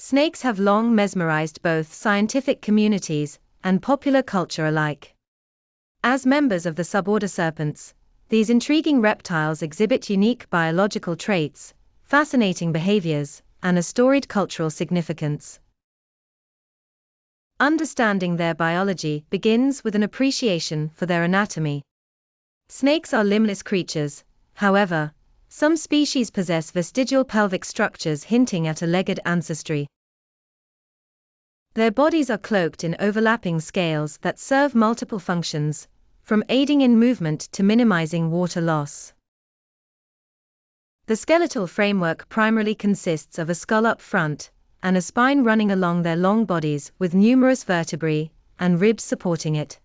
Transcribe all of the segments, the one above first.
Snakes have long mesmerized both scientific communities and popular culture alike. As members of the suborder Serpentes, these intriguing reptiles exhibit unique biological traits, fascinating behaviors, and a storied cultural significance. Understanding their biology begins with an appreciation for their anatomy. Snakes are limbless creatures, however, some species possess vestigial pelvic structures hinting at a legged ancestry. Their bodies are cloaked in overlapping scales that serve multiple functions, from aiding in movement to minimizing water loss. The skeletal framework primarily consists of a skull up front, and a spine running along their long bodies with numerous vertebrae and ribs supporting it.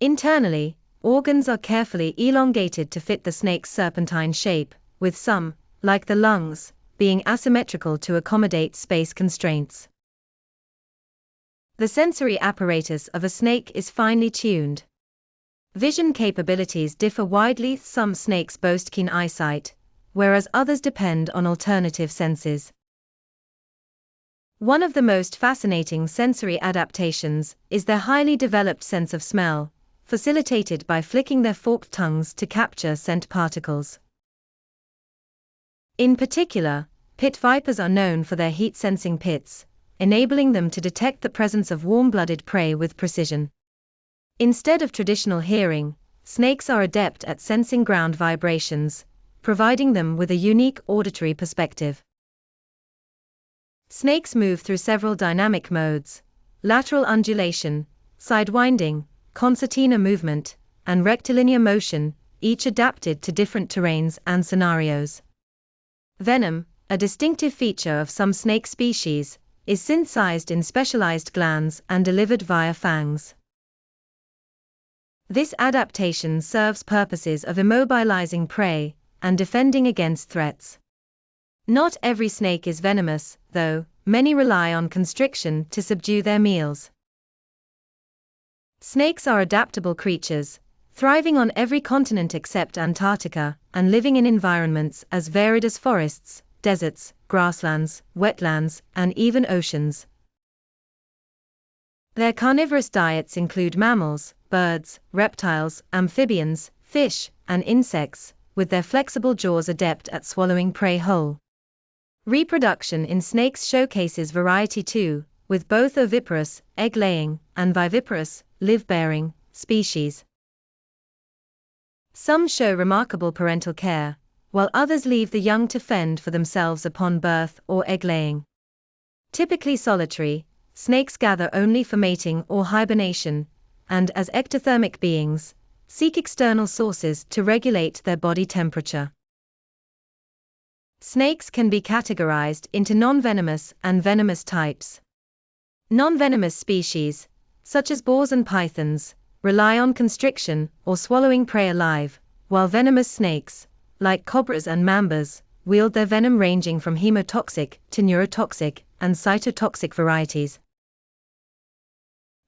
Internally, organs are carefully elongated to fit the snake's serpentine shape, with some, like the lungs, being asymmetrical to accommodate space constraints. The sensory apparatus of a snake is finely tuned. Vision capabilities differ widely. Some snakes boast keen eyesight, whereas others depend on alternative senses. One of the most fascinating sensory adaptations is their highly developed sense of smell, facilitated by flicking their forked tongues to capture scent particles. In particular, pit vipers are known for their heat-sensing pits, enabling them to detect the presence of warm-blooded prey with precision. Instead of traditional hearing, snakes are adept at sensing ground vibrations, providing them with a unique auditory perspective. Snakes move through several dynamic modes: lateral undulation, sidewinding, concertina movement, and rectilinear motion, each adapted to different terrains and scenarios. Venom, a distinctive feature of some snake species, is synthesized in specialized glands and delivered via fangs. This adaptation serves purposes of immobilizing prey and defending against threats. Not every snake is venomous, though. Many rely on constriction to subdue their meals. Snakes are adaptable creatures, thriving on every continent except Antarctica, and living in environments as varied as forests, deserts, grasslands, wetlands, and even oceans. Their carnivorous diets include mammals, birds, reptiles, amphibians, fish, and insects, with their flexible jaws adept at swallowing prey whole. Reproduction in snakes showcases variety too, with both oviparous, egg-laying, and viviparous, live-bearing, species. Some show remarkable parental care, while others leave the young to fend for themselves upon birth or egg-laying. Typically solitary, snakes gather only for mating or hibernation, and as ectothermic beings, seek external sources to regulate their body temperature. Snakes can be categorized into non-venomous and venomous types. Non-venomous species, such as boars and pythons, rely on constriction or swallowing prey alive, while venomous snakes, like cobras and mambas, wield their venom ranging from hemotoxic to neurotoxic and cytotoxic varieties.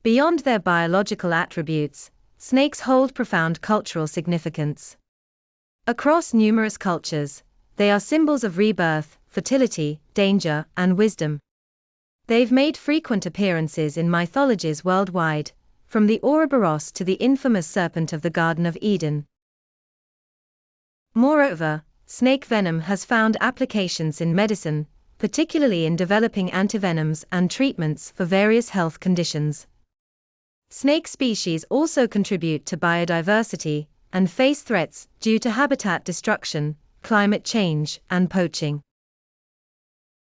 Beyond their biological attributes, snakes hold profound cultural significance. Across numerous cultures, they are symbols of rebirth, fertility, danger, and wisdom. They've made frequent appearances in mythologies worldwide, from the Ouroboros to the infamous serpent of the Garden of Eden. Moreover, snake venom has found applications in medicine, particularly in developing antivenoms and treatments for various health conditions. Snake species also contribute to biodiversity and face threats due to habitat destruction, climate change, and poaching.